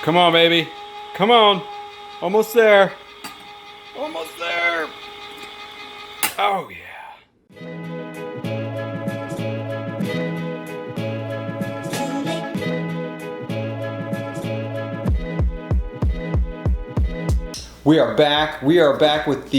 Come on, baby. Come on. Almost there. Almost there. Oh, yeah. We are back. We are back with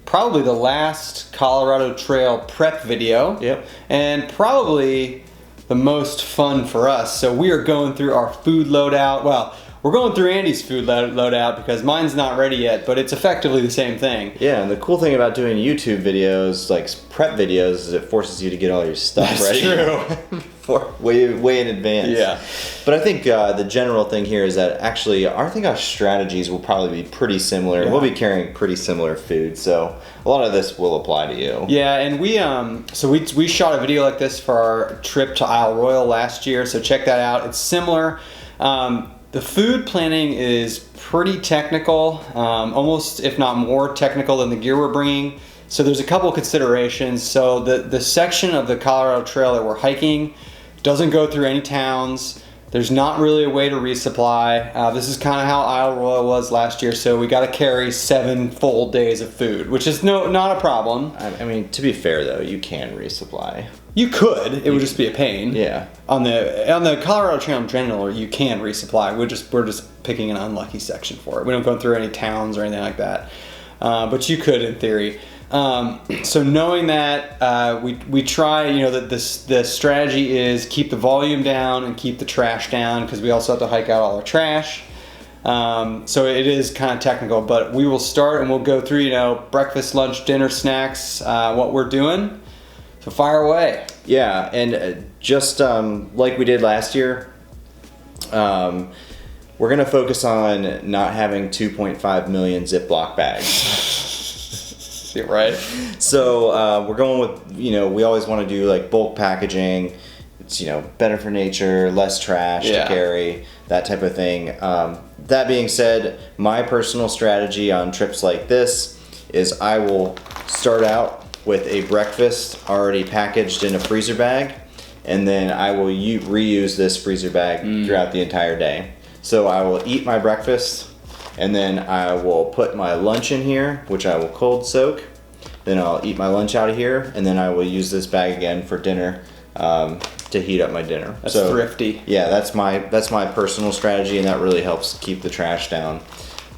probably the last Colorado Trail prep video. Yep. And probably the most fun for us. So we are going through our food loadout. Well, we're going through Andy's food loadout because mine's not ready yet, but it's effectively the same thing. Yeah, and the cool thing about doing YouTube videos, like prep videos, is it forces you to get all your stuff ready. That's true. For way in advance. Yeah. But I think the general thing here is that actually our strategies will probably be pretty similar. Yeah. We'll be carrying pretty similar food, so a lot of this will apply to you. Yeah, and we shot a video like this for our trip to Isle Royale last year, so check that out. It's similar. The food planning is pretty technical, almost if not more technical than the gear we're bringing. So there's a couple considerations. So the section of the Colorado Trail that we're hiking doesn't go through any towns. There's not really a way to resupply. This is kind of how Isle Royale was last year, so we got to carry 7 full days of food, which is not a problem. I mean, to be fair though, you can resupply. You could. It would just be a pain. Yeah. On the Colorado Trail in general, you can resupply. We're just picking an unlucky section for it. We don't go through any towns or anything like that. But you could in theory. So knowing that, we try, that the strategy is keep the volume down and keep the trash down, because we also have to hike out all our trash. So it is kind of technical, but we will start and we'll go through, breakfast, lunch, dinner, snacks, what we're doing. So fire away. Yeah, and just like we did last year, we're going to focus on not having 2.5 million Ziploc bags. Right? So we're going with, we always want to do like bulk packaging. It's, better for nature, less trash to carry, that type of thing. That being said, my personal strategy on trips like this is I will start out with a breakfast already packaged in a freezer bag, and then I will reuse this freezer bag throughout the entire day. So I will eat my breakfast, and then I will put my lunch in here, which I will cold soak. Then I'll eat my lunch out of here, and then I will use this bag again for dinner to heat up my dinner. That's thrifty. Yeah, that's my personal strategy, and that really helps keep the trash down.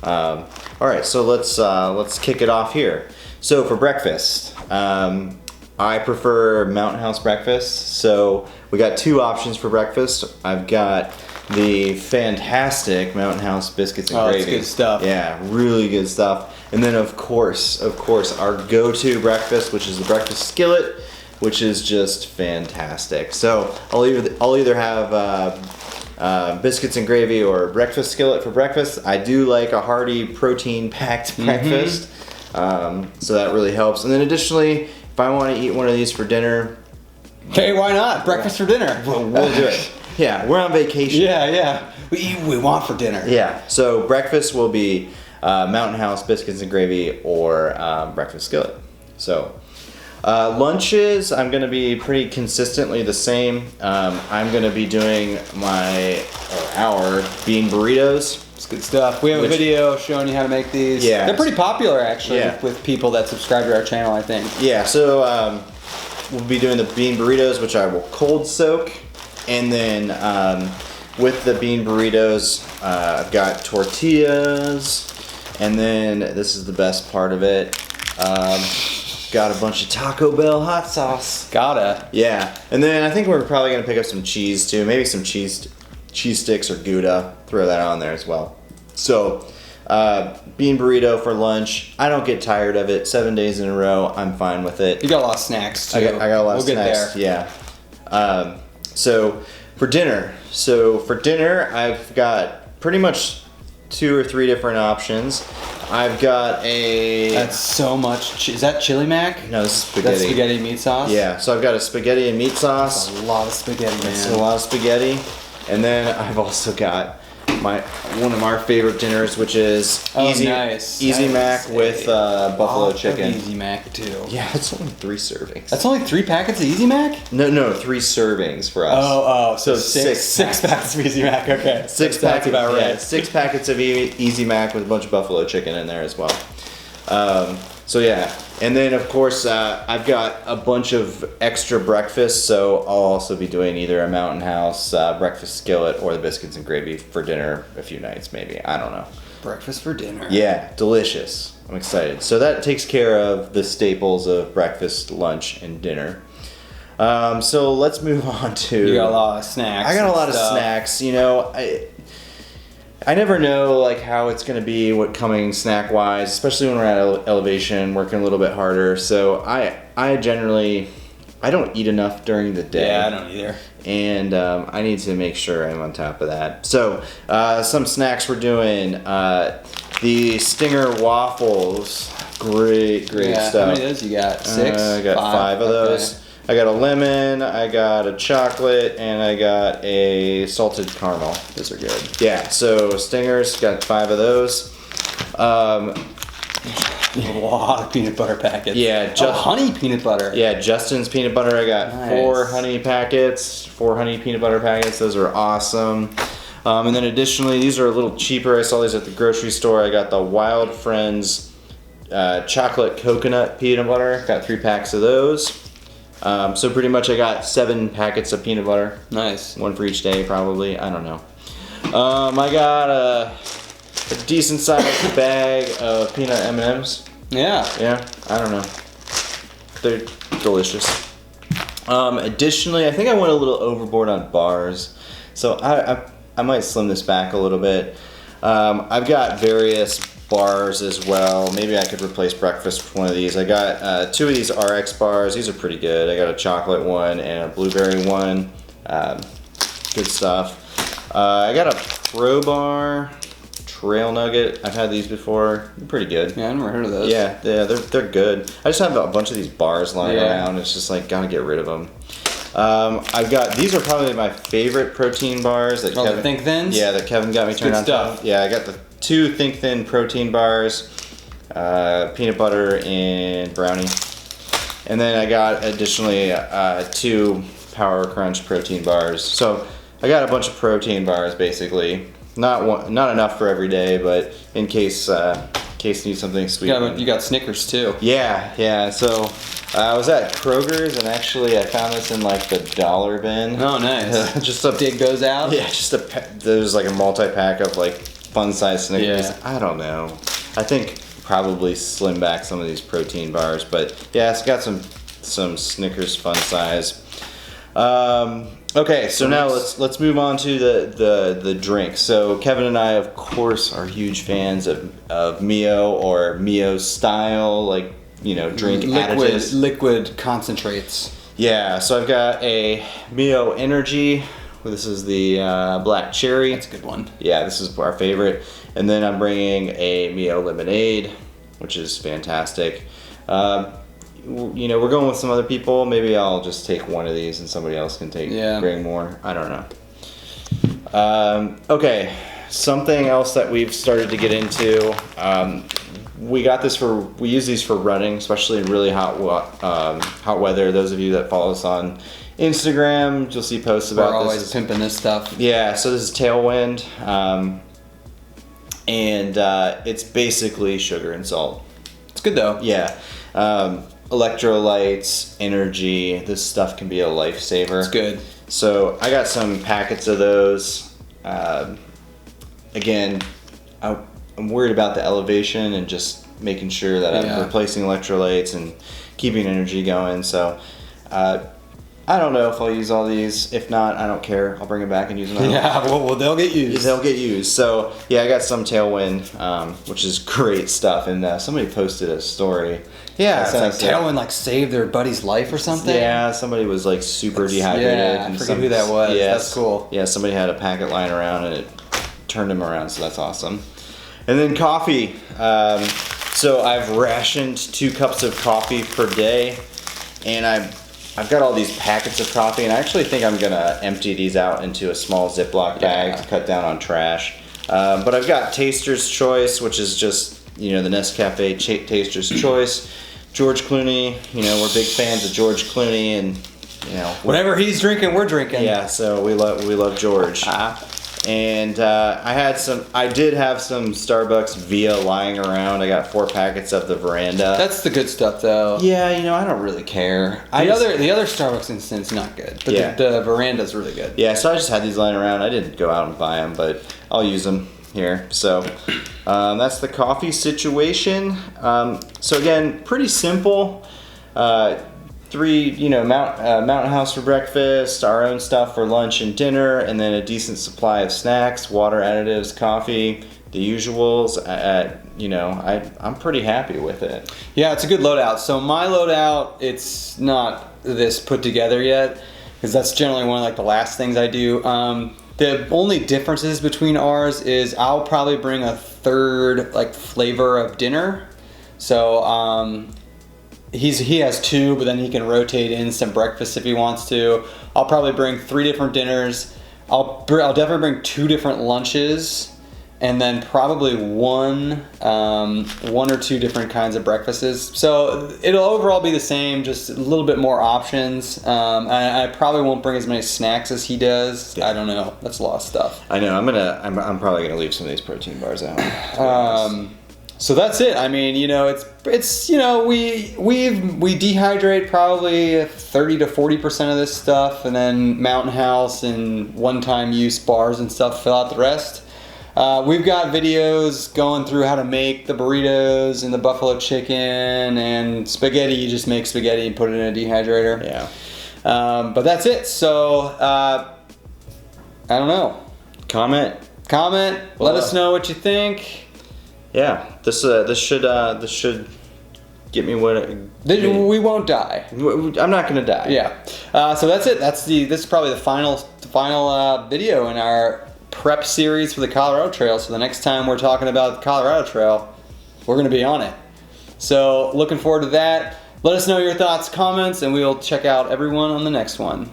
All right, so let's kick it off here. So for breakfast, I prefer Mountain House breakfast. So we got 2 options for breakfast. I've got the fantastic Mountain House biscuits and gravy. That's good stuff. Yeah, really good stuff. And then of course, our go-to breakfast, which is the breakfast skillet, which is just fantastic. So I'll either have biscuits and gravy or breakfast skillet for breakfast. I do like a hearty protein-packed breakfast. So that really helps. And then additionally, if I want to eat one of these for dinner, hey, why not? Breakfast for dinner. We'll do it. Yeah, we're on vacation. Yeah. We eat what we want for dinner. Yeah, so breakfast will be Mountain House biscuits and gravy or breakfast skillet. So lunches, I'm going to be pretty consistently the same. I'm going to be doing our bean burritos. It's good stuff. We have a video showing you how to make these. Yeah. They're pretty popular actually Yeah. with people that subscribe to our channel, I think. Yeah, so we'll be doing the bean burritos, which I will cold soak. And then with the bean burritos, I've got tortillas. And then this is the best part of it. Got a bunch of Taco Bell hot sauce. Gotta. Yeah. And then I think we're probably going to pick up some cheese too. Maybe some cheese sticks or Gouda. Throw that on there as well. So bean burrito for lunch. I don't get tired of it. 7 days in a row, I'm fine with it. You got a lot of snacks too. I got a lot of snacks. We'll get Yeah. So for dinner, I've got pretty much 2 or 3 different options. I've got a... That's so much. Is that chili mac? No, this is spaghetti. That's spaghetti meat sauce? Yeah, so I've got a spaghetti and meat sauce. That's a lot of spaghetti, man. That's a lot of spaghetti. And then I've also got one of our favorite dinners, which is Easy Mac with buffalo chicken. Easy Mac too. Yeah, it's only 3 servings. That's only 3 packets of Easy Mac? No, 3 servings for us. So six packets of Easy Mac. Okay, 6 packets about right. Yeah, 6 packets of Easy Mac with a bunch of buffalo chicken in there as well. So yeah, and then of course I've got a bunch of extra breakfast, so I'll also be doing either a Mountain House breakfast skillet or the biscuits and gravy for dinner a few nights maybe. I don't know. Breakfast for dinner. Yeah, delicious. I'm excited. So that takes care of the staples of breakfast, lunch, and dinner. So let's move on to... You got a lot of snacks. I got a lot of snacks. You know, I never know like how it's going to be coming snack wise, especially when we're at elevation, working a little bit harder. So I generally don't eat enough during the day. Yeah, I don't either. And I need to make sure I'm on top of that. So some snacks we're doing. The Stinger waffles, great stuff. How many of those you got? 6? I got 5 of those. Okay. I got a lemon, I got a chocolate, and I got a salted caramel. Those are good. Yeah, so Stingers, got 5 of those. A lot of peanut butter packets. Yeah, honey peanut butter. Yeah, Justin's peanut butter. I got nice. 4 honey packets, 4 honey peanut butter packets. Those are awesome. And then additionally, these are a little cheaper. I saw these at the grocery store. I got the Wild Friends chocolate coconut peanut butter. Got 3 packs of those. So pretty much I got 7 packets of peanut butter. Nice. 1 for each day probably. I don't know. I got a decent sized bag of peanut M&Ms. Yeah. Yeah, I don't know. They're delicious. Additionally, I think I went a little overboard on bars. So I might slim this back a little bit. I've got various bars as well. Maybe I could replace breakfast with one of these. I got 2 of these RX bars. These are pretty good. I got a chocolate one and a blueberry one. Good stuff. I got a Pro Bar Trail Nugget. I've had these before. They're pretty good. Yeah, I've never heard of those. Yeah, they're good. I just have a bunch of these bars lying around. It's just like gotta get rid of them. I've got, these are probably my favorite protein bars that Kevin, the Think Thins? Yeah, that Kevin got me turned on. Stuff. Yeah, I got the 2 Think Thin protein bars, peanut butter and brownie. And then I got additionally 2 Power Crunch protein bars. So I got a bunch of protein bars basically. Not enough for every day, but in case you need something sweet. Yeah, but you got Snickers too. Yeah. So I was at Kroger's and actually I found this in like the dollar bin. Oh, nice. Just a dig goes out. Yeah, there's like a multi-pack of like fun-sized Snickers. Yeah. I don't know. I think probably slim back some of these protein bars, but yeah, it's got some Snickers fun size. Okay, so now let's move on to the drink. So Kevin and I, of course, are huge fans of Mio or Mio style, like, you know, drink additives. Liquid concentrates. Yeah, so I've got a Mio Energy. This is the black cherry. That's a good one. Yeah, this is our favorite. And then I'm bringing a Mio Lemonade, which is fantastic. You know, we're going with some other people. Maybe I'll just take one of these and somebody else can bring more. I don't know. Okay, something else that we've started to get into. We use these for running, especially in really hot weather. Those of you that follow us on Instagram, you'll see posts about this. We're always pimping this stuff. Yeah, so this is Tailwind, and it's basically sugar and salt. It's good though. Yeah. Electrolytes, energy, this stuff can be a lifesaver. It's good. So I got some packets of those. Again, I'm worried about the elevation and just making sure that I'm replacing electrolytes and keeping energy going. So I don't know if I'll use all these. If not, I don't care. I'll bring them back and use them. Yeah, well, they'll get used. They'll get used. So yeah, I got some Tailwind, which is great stuff. And somebody posted a story. Yeah, so like Tailwind like saved their buddy's life or something. Yeah, somebody was like super dehydrated. Yeah, I forget who that was. Yes, that's cool. Yeah, somebody had a packet lying around and it turned him around, so that's awesome. And then coffee. So I've rationed 2 cups of coffee per day, and I've got all these packets of coffee, and I actually think I'm gonna empty these out into a small Ziploc bag to cut down on trash. But I've got Taster's Choice, which is just, you know, the Nescafe Taster's Choice. George Clooney, you know, we're big fans of George Clooney, and you know, whenever he's drinking, we're drinking. Yeah, so we love George. And I did have some Starbucks Via lying around. I got 4 packets of the Veranda. That's the good stuff, though. Yeah, you know, I don't really care. The other Starbucks instant's not good, but yeah. the Veranda's really good. Yeah, so I just had these lying around. I didn't go out and buy them, but I'll use them here. So that's the coffee situation. So again, pretty simple. 3, you know, Mountain House for breakfast, our own stuff for lunch and dinner, and then a decent supply of snacks, water, additives, coffee, the usuals. You know, I'm pretty happy with it. Yeah, it's a good loadout. So my loadout, it's not this put together yet, because that's generally one of like the last things I do. The only differences between ours is I'll probably bring a third like flavor of dinner. So he has 2, but then he can rotate in some breakfast if he wants to. I'll probably bring 3 different dinners. I'll definitely bring 2 different lunches, and then probably one or 2 different kinds of breakfasts. So it'll overall be the same, just a little bit more options. I probably won't bring as many snacks as he does. Yeah. I don't know. That's a lot of stuff. I know. I'm probably gonna leave some of these protein bars at home. So that's it. I mean, you know, it's you know, we dehydrate probably 30 to 40% of this stuff, and then Mountain House and one-time use bars and stuff fill out the rest. We've got videos going through how to make the burritos and the buffalo chicken and spaghetti. You just make spaghetti and put it in a dehydrator. Yeah. But that's it. So I don't know. Comment. Let us know what you think. Yeah, this should get me what we won't die. I'm not gonna die. Yeah. So that's it. This is probably the final video in our prep series for the Colorado Trail. So the next time we're talking about the Colorado Trail, we're gonna be on it. So looking forward to that. Let us know your thoughts, comments, and we'll check out everyone on the next one.